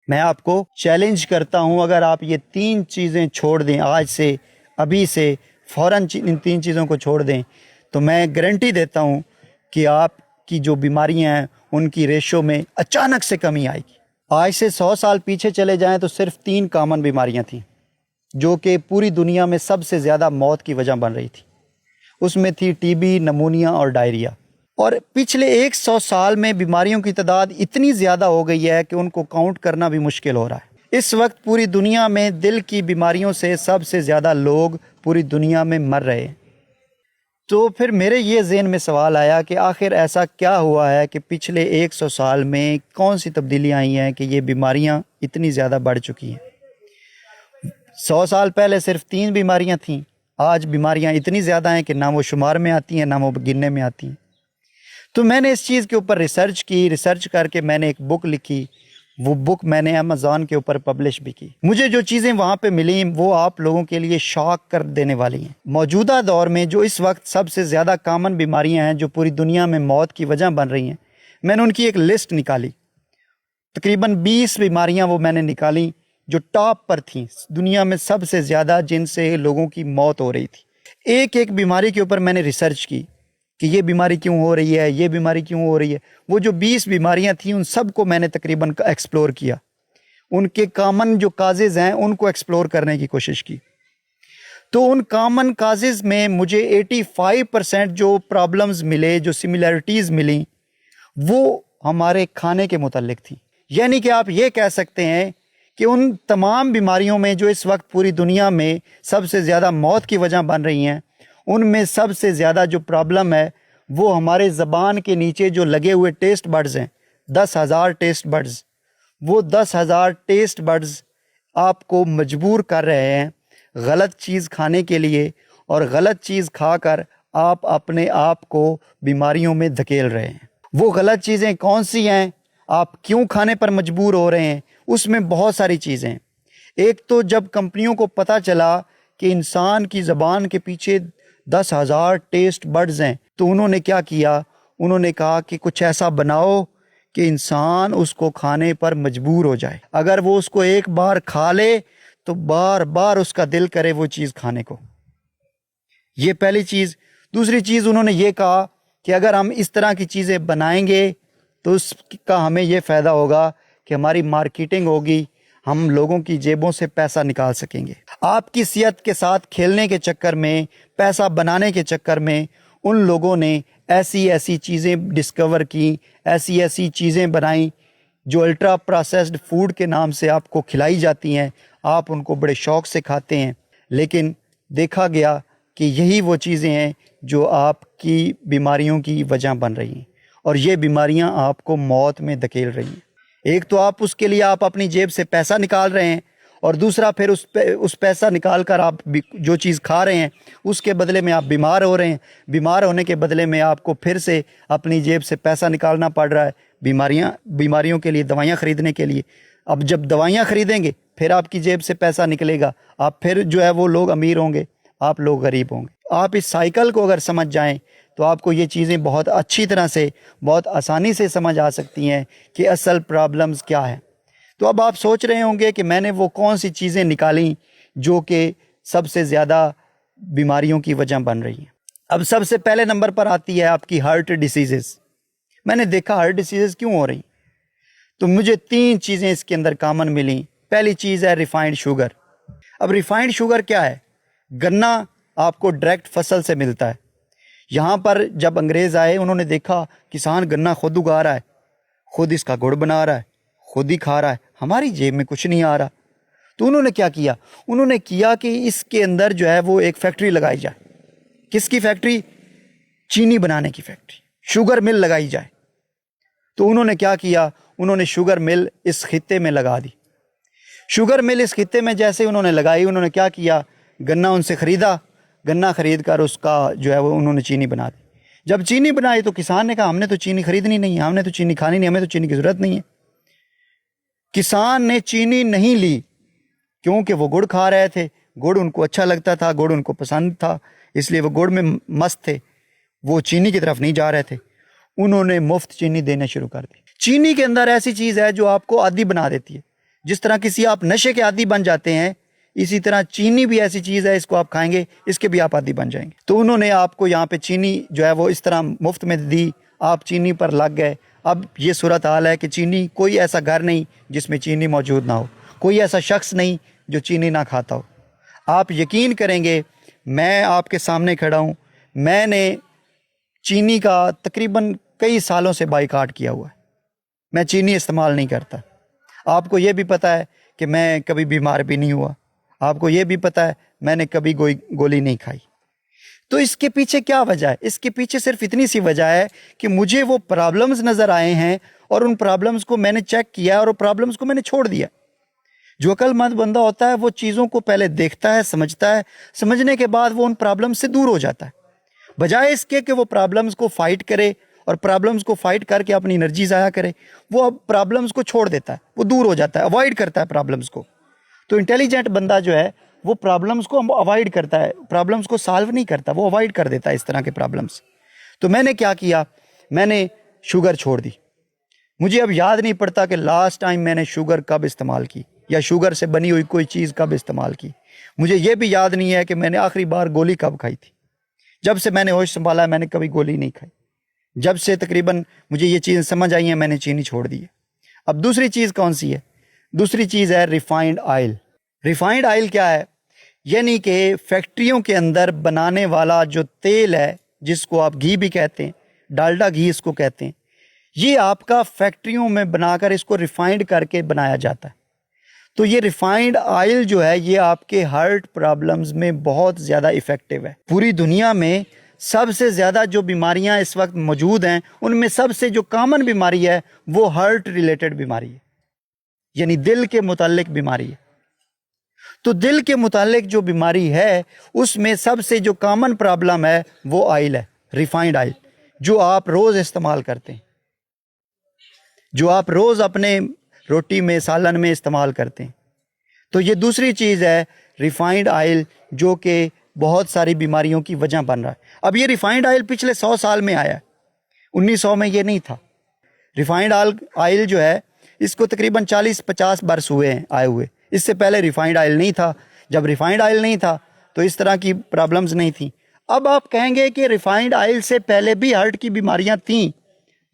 میں آپ کو چیلنج کرتا ہوں، اگر آپ یہ 3 چیزیں چھوڑ دیں آج سے، ابھی سے فوراً ان 3 چیزوں کو چھوڑ دیں، تو میں گارنٹی دیتا ہوں کہ آپ کی جو بیماریاں ہیں ان کی ریشو میں اچانک سے کمی آئے گی۔ آج سے 100 سال پیچھے چلے جائیں تو صرف 3 کامن بیماریاں تھیں جو کہ پوری دنیا میں سب سے زیادہ موت کی وجہ بن رہی تھی۔ اس میں تھی ٹی بی، نمونیا اور ڈائریا۔ اور پچھلے 100 سال میں بیماریوں کی تعداد اتنی زیادہ ہو گئی ہے کہ ان کو کاؤنٹ کرنا بھی مشکل ہو رہا ہے۔ اس وقت پوری دنیا میں دل کی بیماریوں سے سب سے زیادہ لوگ پوری دنیا میں مر رہے ہیں۔ تو پھر میرے یہ ذہن میں سوال آیا کہ آخر ایسا کیا ہوا ہے کہ پچھلے 100 سال میں کون سی تبدیلیاں آئی ہیں کہ یہ بیماریاں اتنی زیادہ بڑھ چکی ہیں۔ 100 سال پہلے صرف 3 بیماریاں تھیں، آج بیماریاں اتنی زیادہ ہیں کہ نہ وہ شمار میں آتی ہیں نہ وہ گننے میں آتی ہیں۔ تو میں نے اس چیز کے اوپر ریسرچ کر کے میں نے ایک بک لکھی۔ وہ بک میں نے امیزون کے اوپر پبلش بھی کی۔ مجھے جو چیزیں وہاں پہ ملیں وہ آپ لوگوں کے لیے شاک کر دینے والی ہیں۔ موجودہ دور میں جو اس وقت سب سے زیادہ کامن بیماریاں ہیں جو پوری دنیا میں موت کی وجہ بن رہی ہیں، میں نے ان کی ایک لسٹ نکالی۔ تقریباً 20 بیماریاں وہ میں نے نکالی جو ٹاپ پر تھیں، دنیا میں سب سے زیادہ جن سے لوگوں کی موت ہو رہی تھی۔ ایک بیماری کے اوپر میں نے ریسرچ کی کہ یہ بیماری کیوں ہو رہی ہے، یہ بیماری کیوں ہو رہی ہے۔ وہ جو 20 بیماریاں تھیں ان سب کو میں نے تقریباً ایکسپلور کیا، ان کے کامن جو کازز ہیں ان کو ایکسپلور کرنے کی کوشش کی۔ تو ان کامن کازز میں مجھے 85% جو پرابلمز ملے، جو سملیرٹیز ملیں، وہ ہمارے کھانے کے متعلق تھی۔ یعنی کہ آپ یہ کہہ سکتے ہیں کہ ان تمام بیماریوں میں جو اس وقت پوری دنیا میں سب سے زیادہ موت کی وجہ بن رہی ہیں، ان میں سب سے زیادہ جو پرابلم ہے وہ ہمارے زبان کے نیچے جو لگے ہوئے ٹیسٹ بڈز ہیں، 10,000 ٹیسٹ بڈز، وہ 10,000 ٹیسٹ بڈز آپ کو مجبور کر رہے ہیں غلط چیز کھانے کے لیے، اور غلط چیز کھا کر آپ اپنے آپ کو بیماریوں میں دھکیل رہے ہیں۔ وہ غلط چیزیں کون سی ہیں، آپ کیوں کھانے پر مجبور ہو رہے ہیں؟ اس میں بہت ساری چیزیں ہیں۔ ایک تو جب کمپنیوں کو پتہ چلا کہ انسان کی زبان کے پیچھے 10,000 ٹیسٹ بڈز ہیں، تو انہوں نے کیا کیا؟ انہوں نے کہا کہ کچھ ایسا بناؤ کہ انسان اس کو کھانے پر مجبور ہو جائے۔ اگر وہ اس کو ایک بار کھا لے تو بار بار اس کا دل کرے وہ چیز کھانے کو۔ یہ پہلی چیز۔ دوسری چیز انہوں نے یہ کہا کہ اگر ہم اس طرح کی چیزیں بنائیں گے تو اس کا ہمیں یہ فائدہ ہوگا کہ ہماری مارکیٹنگ ہوگی، ہم لوگوں کی جیبوں سے پیسہ نکال سکیں گے۔ آپ کی صحت کے ساتھ کھیلنے کے چکر میں، پیسہ بنانے کے چکر میں ان لوگوں نے ایسی چیزیں ڈسکور کی، ایسی چیزیں بنائیں جو الٹرا پروسیسڈ فوڈ کے نام سے آپ کو کھلائی جاتی ہیں، آپ ان کو بڑے شوق سے کھاتے ہیں، لیکن دیکھا گیا کہ یہی وہ چیزیں ہیں جو آپ کی بیماریوں کی وجہ بن رہی ہیں، اور یہ بیماریاں آپ کو موت میں دھکیل رہی ہیں۔ ایک تو آپ اس کے لیے آپ اپنی جیب سے پیسہ نکال رہے ہیں، اور دوسرا پھر اس پیسہ نکال کر آپ جو چیز کھا رہے ہیں اس کے بدلے میں آپ بیمار ہو رہے ہیں۔ بیمار ہونے کے بدلے میں آپ کو پھر سے اپنی جیب سے پیسہ نکالنا پڑ رہا ہے بیماریوں کے لیے، دوائیاں خریدنے کے لیے۔ اب جب دوائیاں خریدیں گے پھر آپ کی جیب سے پیسہ نکلے گا، آپ پھر جو ہے وہ لوگ امیر ہوں گے، آپ لوگ غریب ہوں گے۔ آپ اس سائیکل کو اگر سمجھ جائیں تو آپ کو یہ چیزیں بہت اچھی طرح سے، بہت آسانی سے سمجھ آ سکتی ہیں کہ اصل پرابلمز کیا ہیں۔ تو اب آپ سوچ رہے ہوں گے کہ میں نے وہ کون سی چیزیں نکالیں جو کہ سب سے زیادہ بیماریوں کی وجہ بن رہی ہیں۔ اب سب سے پہلے نمبر پر آتی ہے آپ کی ہارٹ ڈیسیزز۔ میں نے دیکھا ہارٹ ڈیسیزز کیوں ہو رہی، تو مجھے 3 چیزیں اس کے اندر کامن ملیں۔ پہلی چیز ہے ریفائنڈ شوگر۔ اب ریفائنڈ شوگر کیا ہے؟ گنا آپ کو ڈائریکٹ فصل سے ملتا ہے۔ یہاں پر جب انگریز آئے انہوں نے دیکھا کسان گنا خود اگا رہا ہے، خود اس کا گڑ بنا رہا ہے، خود ہی کھا رہا ہے، ہماری جیب میں کچھ نہیں آ رہا۔ تو انہوں نے کیا کیا؟ انہوں نے کیا کہ اس کے اندر جو ہے وہ ایک فیکٹری لگائی جائے۔ کس کی فیکٹری؟ چینی بنانے کی فیکٹری، شوگر مل لگائی جائے۔ تو انہوں نے کیا کیا؟ انہوں نے شوگر مل اس خطے میں لگا دی۔ شوگر مل اس خطے میں جیسے انہوں نے لگائی، انہوں نے کیا کیا؟ گنا ان سے خریدا، گنا خرید کر اس کا جو ہے وہ انہوں نے چینی بنا دی۔ جب چینی بنائی تو کسان نے کہا ہم نے تو چینی خریدنی نہیں ہے، ہم نے تو چینی کھانی نہیں، ہمیں تو چینی کی ضرورت نہیں ہے۔ کسان نے چینی نہیں لی کیونکہ وہ گڑ کھا رہے تھے، گڑ ان کو اچھا لگتا تھا، گڑ ان کو پسند تھا، اس لیے وہ گڑ میں مست تھے، وہ چینی کی طرف نہیں جا رہے تھے۔ انہوں نے مفت چینی دینا شروع کر دی۔ چینی کے اندر ایسی چیز ہے جو آپ کو عادی بنا دیتی ہے۔ जिस तरह किसी आप नशे के आदी बन जाते हैं, इसी तरह चीनी भी ऐसी चीज़ है, इसको आप खाएंगे इसके भी आप आदी बन जाएंगे। तो उन्होंने आपको यहाँ पे चीनी जो है वो इस तरह मुफ्त में दी, आप चीनी पर लग गए। अब ये सूरत हाल है कि चीनी, कोई ऐसा घर नहीं जिसमें चीनी मौजूद ना हो, कोई ऐसा शख्स नहीं जो चीनी ना खाता हो। आप यकीन करेंगे, मैं आपके सामने खड़ा हूँ, मैंने चीनी का तकरीबन कई सालों से बाइकाट किया हुआ है, मैं चीनी इस्तेमाल नहीं करता। आपको ये भी पता है कि मैं कभी बीमार भी नहीं हुआ, आपको ये भी पता है मैंने कभी कोई गोली नहीं खाई। तो इसके पीछे क्या वजह है? इसके पीछे सिर्फ इतनी सी वजह है कि मुझे वो प्रॉब्लम्स नज़र आए हैं और उन प्रॉब्लम्स को मैंने चेक किया और प्रॉब्लम्स को मैंने छोड़ दिया। जो अक्लमंद बंदा होता है वो चीज़ों को पहले देखता है, समझता है, समझने के बाद वो उन प्रॉब्लम्स से दूर हो जाता है, बजाय इसके कि वो प्रॉब्लम्स को फाइट करे और प्रॉब्लम्स को फाइट करके अपनी एनर्जी ज़ाया करे। वो अब प्रॉब्लम्स को छोड़ देता है, वो दूर हो जाता है, अवॉइड करता है प्रॉब्लम्स को। तो इंटेलिजेंट बंदा जो है वो प्रॉब्लम्स को अवॉइड करता है, प्रॉब्लम्स को सॉल्व नहीं करता, वो अवॉइड कर देता है इस तरह के प्रॉब्लम्स। तो मैंने क्या किया, मैंने शुगर छोड़ दी। मुझे अब याद नहीं पड़ता कि लास्ट टाइम मैंने शुगर कब इस्तेमाल की या शुगर से बनी हुई कोई चीज़ कब इस्तेमाल की। मुझे ये भी याद नहीं है कि मैंने आखिरी बार गोली कब खाई थी। जब से मैंने होश संभाला है मैंने कभी गोली नहीं खाई। जब से तकरीबन मुझे ये चीज़ समझ आई है मैंने चीनी छोड़ दी है। अब दूसरी चीज़ कौन सी है? दूसरी चीज़ है रिफाइंड ऑयल। रिफाइंड ऑयल क्या है? यानी कि फैक्ट्रियों के अंदर बनाने वाला जो तेल है, जिसको आप घी भी कहते हैं, डालडा घी इसको कहते हैं, ये आपका फैक्ट्रियों में बनाकर इसको रिफाइंड करके बनाया जाता है। तो ये रिफाइंड ऑयल जो है ये आपके हार्ट प्रॉब्लम्स में बहुत ज़्यादा इफ़ेक्टिव है। पूरी दुनिया में सबसे ज़्यादा जो बीमारियां इस वक्त मौजूद हैं उनमें सबसे जो कॉमन बीमारी है वो हार्ट रिलेटेड बीमारी है, यानी दिल के मुताल्लिक बीमारी है। तो दिल के मुताल्लिक जो बीमारी है उसमें सबसे जो कॉमन प्रॉब्लम है वो ऑयल है, रिफाइंड ऑयल, जो आप रोज़ इस्तेमाल करते हैं, जो आप रोज़ अपने रोटी में, सालन में इस्तेमाल करते हैं। तो ये दूसरी चीज़ है रिफाइंड ऑयल, जो कि बहुत सारी बीमारियों की वजह बन रहा है। अब ये रिफाइंड ऑयल पिछले 100 साल में आया है, 1900 में ये नहीं था। रिफाइंड ऑयल जो है इसको तकरीबन 40-50 बरस हुए हैं आए हुए। इससे पहले रिफाइंड ऑयल नहीं था। जब रिफाइंड ऑयल नहीं था तो इस तरह की प्रॉब्लम्स नहीं थी। अब आप कहेंगे कि रिफाइंड ऑयल से पहले भी हार्ट की बीमारियां थीं।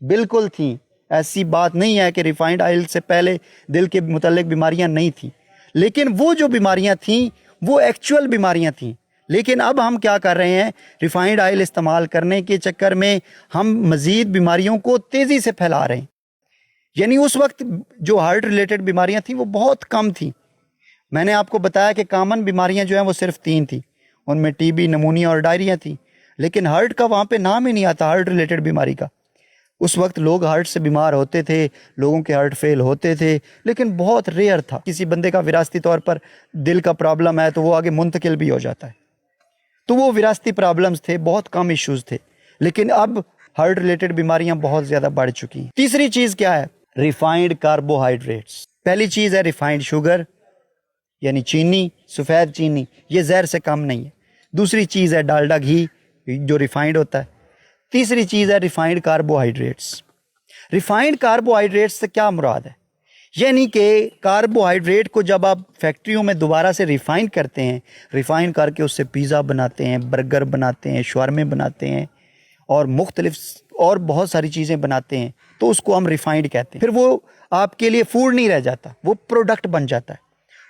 बिल्कुल थीं, ऐसी बात नहीं है कि रिफाइंड ऑयल से पहले दिल के मुताल्लिक बीमारियां नहीं थीं, लेकिन वो जो बीमारियां थीं वो एक्चुअल बीमारियां थीं। लेकिन अब हम क्या कर रहे हैं, रिफाइंड ऑयल इस्तेमाल करने के चक्कर में हम मज़ीद बीमारियों को तेज़ी से फैला रहे हैं। यानी उस वक्त जो हार्ट रिलेटेड बीमारियां थीं वो बहुत कम थीं। मैंने आपको बताया कि कॉमन बीमारियां जो हैं वो सिर्फ 3 थी, उनमें टीबी, निमोनिया और डायरिया थी। लेकिन हार्ट का वहाँ पे नाम ही नहीं आता, हार्ट रिलेटेड बीमारी का। उस वक्त लोग हार्ट से बीमार होते थे, लोगों के हार्ट फेल होते थे, लेकिन बहुत रेयर था। किसी बंदे का विरासती तौर पर दिल का प्रॉब्लम है तो वो आगे मुंतकिल भी हो जाता है। तो वो विरासती प्रॉब्लम्स थे, बहुत कम इश्यूज थे। लेकिन अब हार्ट रिलेटेड बीमारियां बहुत ज़्यादा बढ़ चुकी हैं। तीसरी चीज़ क्या है? Refined carbohydrates. पहली चीज़ है रिफाइंड शुगर, यानी चीनी, सफ़ेद चीनी, ये जहर से कम नहीं है। दूसरी चीज़ है डालडा घी जो रिफाइंड होता है। तीसरी चीज़ है रिफाइंड कार्बोहाइड्रेट्स। रिफाइंड कार्बोहाइड्रेट्स से क्या मुराद है? यानी कि कार्बोहाइड्रेट को जब आप फैक्ट्रियों में दोबारा से रिफाइन करते हैं, रिफाइन करके उससे पिज़्ज़ा बनाते हैं, बर्गर बनाते हैं, शवारमे बनाते हैं और मुख्तलिफ और बहुत सारी चीज़ें बनाते हैं, तो उसको हम रिफाइंड कहते हैं। फिर वो आपके लिए फूड नहीं रह जाता, वो प्रोडक्ट बन जाता है।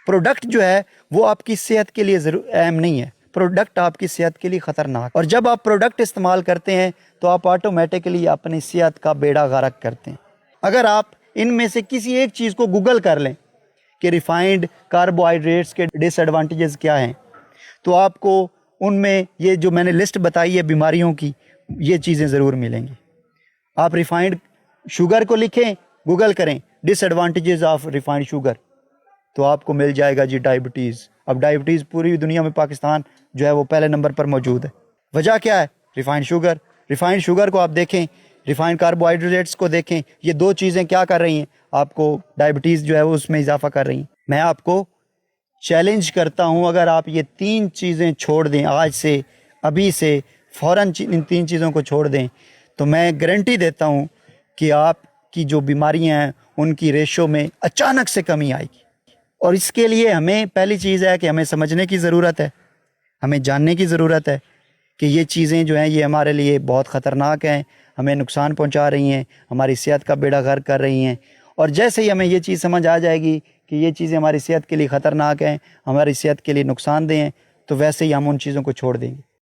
प्रोडक्ट जो है वो आपकी सेहत के लिए अहम नहीं है, प्रोडक्ट आपकी सेहत के लिए ख़तरनाक। और जब आप प्रोडक्ट इस्तेमाल करते हैं तो आप ऑटोमेटिकली अपनी सेहत का बेड़ा गर्क करते हैं। अगर आप इनमें से किसी एक चीज़ को गूगल कर लें कि रिफाइंड कार्बोहाइड्रेट्स के डिसएडवांटेजेस क्या हैं, तो आपको उनमें ये जो मैंने लिस्ट बताई है बीमारियों की, ये चीज़ें ज़रूर मिलेंगी। आप रिफाइंड शुगर को लिखें, गूगल करें डिसएडवांटेजेस ऑफ रिफाइंड शुगर, तो आपको मिल जाएगा जी डायबिटीज़। अब डायबिटीज़ पूरी दुनिया में पाकिस्तान जो है वो पहले नंबर पर मौजूद है। वजह क्या है? Refined sugar. रिफाइंड शुगर को आप देखें, रिफाइंड कार्बोहाइड्रेट्स को देखें, ये दो चीज़ें क्या कर रही हैं? आपको डायबिटीज़ जो है वो उसमें इजाफा कर रही हैं। मैं आपको चैलेंज करता हूं, अगर आप ये 3 चीज़ें छोड़ दें आज से, अभी से फ़ौरन इन 3 चीज़ों को छोड़ दें, तो मैं गारंटी देता हूं कि आपकी जो बीमारियां हैं उनकी रेशो में अचानक से कमी आएगी। اور اس کے لیے ہمیں پہلی چیز ہے کہ ہمیں سمجھنے کی ضرورت ہے، ہمیں جاننے کی ضرورت ہے کہ یہ چیزیں جو ہیں یہ ہمارے لیے بہت خطرناک ہیں، ہمیں نقصان پہنچا رہی ہیں، ہماری صحت کا بیڑا غرق کر رہی ہیں۔ اور جیسے ہی ہمیں یہ چیز سمجھ آ جائے گی کہ یہ چیزیں ہماری صحت کے لیے خطرناک ہیں، ہماری صحت کے لیے نقصان دہ ہیں، تو ویسے ہی ہم ان چیزوں کو چھوڑ دیں گے۔